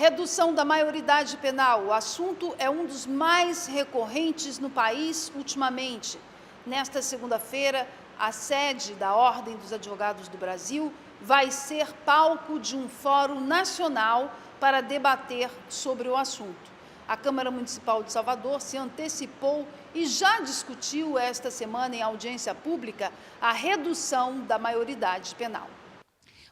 Redução da maioridade penal. O assunto é um dos mais recorrentes no país ultimamente. Nesta segunda-feira, a sede da Ordem dos Advogados do Brasil vai ser palco de um fórum nacional para debater sobre o assunto. A Câmara Municipal de Salvador se antecipou e já discutiu esta semana em audiência pública a redução da maioridade penal.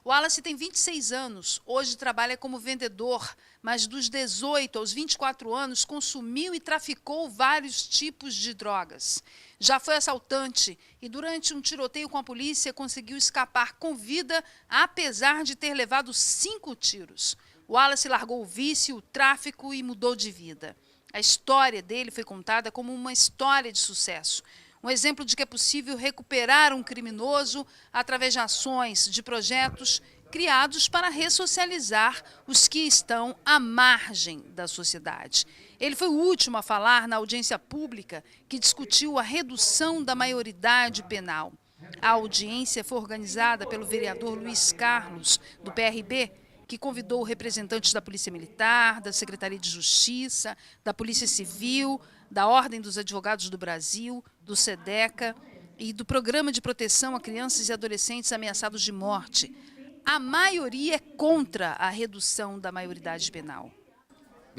O Wallace tem 26 anos, hoje trabalha como vendedor, mas dos 18 aos 24 anos consumiu e traficou vários tipos de drogas. Já foi assaltante e durante um tiroteio com a polícia conseguiu escapar com vida, apesar de ter levado 5 tiros. O Wallace largou o vício, o tráfico e mudou de vida. A história dele foi contada como uma história de sucesso. Um exemplo de que é possível recuperar um criminoso através de ações, de projetos criados para ressocializar os que estão à margem da sociedade. Ele foi o último a falar na audiência pública que discutiu a redução da maioridade penal. A audiência foi organizada pelo vereador Luiz Carlos, do PRB, que convidou representantes da Polícia Militar, da Secretaria de Justiça, da Polícia Civil, da Ordem dos Advogados do Brasil, do SEDECA e do Programa de Proteção a Crianças e Adolescentes Ameaçados de Morte. A maioria é contra a redução da maioridade penal.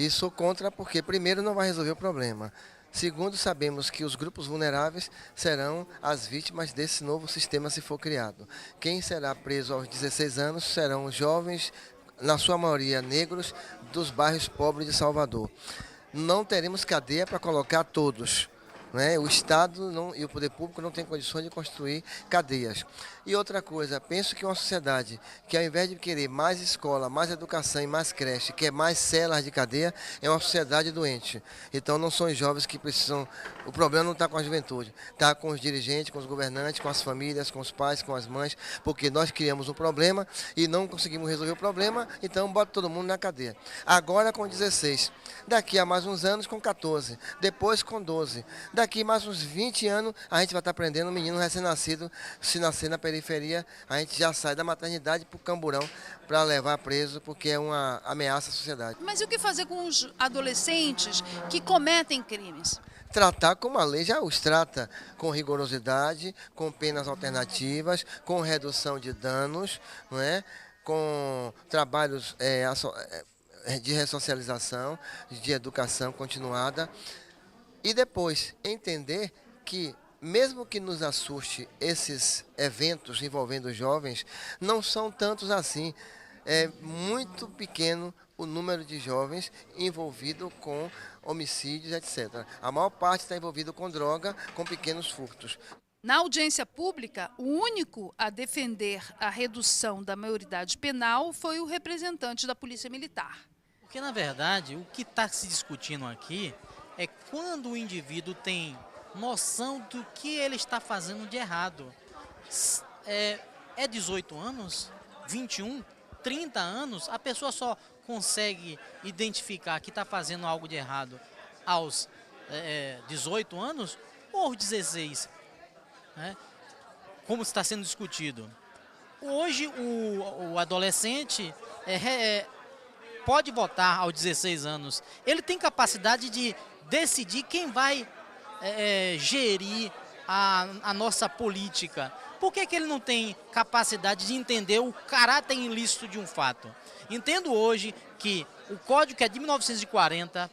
Sou contra porque, primeiro, não vai resolver o problema. Segundo, sabemos que os grupos vulneráveis serão as vítimas desse novo sistema se for criado. Quem será preso aos 16 anos serão jovens, na sua maioria negros, dos bairros pobres de Salvador. Não teremos cadeia para colocar todos, né? O Estado e o poder público não têm condições de construir cadeias. E outra coisa, penso que uma sociedade que ao invés de querer mais escola, mais educação e mais creche, quer mais celas de cadeia, é uma sociedade doente. Então não são os jovens que precisam, o problema não está com a juventude, está com os dirigentes, com os governantes, com as famílias, com os pais, com as mães, porque nós criamos um problema e não conseguimos resolver o problema, então bota todo mundo na cadeia. Agora com 16, daqui a mais uns anos com 14, depois com 12, daqui mais uns 20 anos a gente vai estar prendendo um menino recém-nascido, se nascer na periferia, a gente já sai da maternidade para o camburão para levar preso, porque é uma ameaça à sociedade. Mas e o que fazer com os adolescentes que cometem crimes? Tratar como a lei já os trata, com rigorosidade, com penas alternativas, com redução de danos, não é? Com trabalhos de ressocialização, de educação continuada. E depois entender que, mesmo que nos assuste esses eventos envolvendo jovens, não são tantos assim. É muito pequeno o número de jovens envolvidos com homicídios, etc. A maior parte está envolvido com droga, com pequenos furtos. Na audiência pública, o único a defender a redução da maioridade penal foi o representante da Polícia Militar. Porque, na verdade, o que está se discutindo aqui é quando o indivíduo tem noção do que ele está fazendo de errado. É 18 anos, 21, 30 anos, a pessoa só consegue identificar que está fazendo algo de errado aos 18 anos ou aos 16, né? Como está sendo discutido. Hoje o adolescente pode votar aos 16 anos. Ele tem capacidade de decidir quem vai gerir a nossa política. Por que ele não tem capacidade de entender o caráter ilícito de um fato? Entendo hoje que o código, que é de 1940,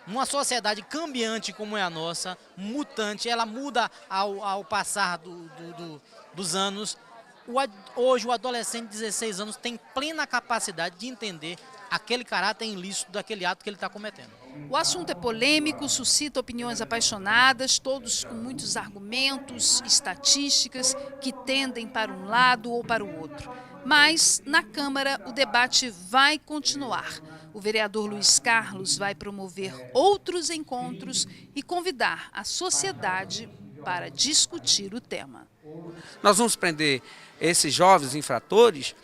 numa sociedade cambiante como é a nossa, mutante, ela muda ao passar dos anos. Hoje o adolescente de 16 anos tem plena capacidade de entender aquele caráter ilícito daquele ato que ele está cometendo. O assunto é polêmico, suscita opiniões apaixonadas, todos com muitos argumentos, estatísticas que tendem para um lado ou para o outro. Mas, na Câmara, o debate vai continuar. O vereador Luiz Carlos vai promover outros encontros e convidar a sociedade para discutir o tema. Nós vamos prender esses jovens infratores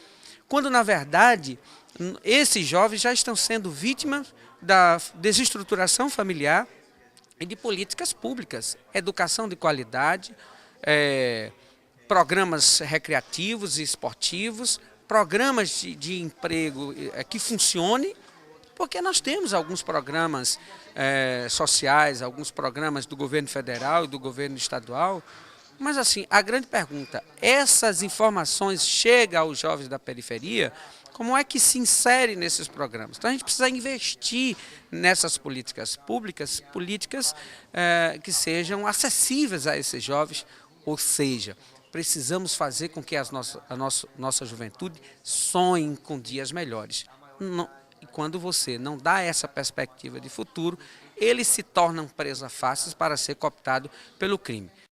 quando, na verdade, esses jovens já estão sendo vítimas da desestruturação familiar e de políticas públicas, educação de qualidade, programas recreativos e esportivos, programas de emprego que funcionem, Porque nós temos alguns programas sociais, alguns programas do governo federal e do governo estadual, mas assim, a grande pergunta, essas informações chegam aos jovens da periferia? Como é que se insere nesses programas? Então a gente precisa investir nessas políticas públicas, políticas que sejam acessíveis a esses jovens, ou seja, precisamos fazer com que a nossa juventude sonhe com dias melhores. E quando você não dá essa perspectiva de futuro, eles se tornam presa fácil para ser cooptado pelo crime.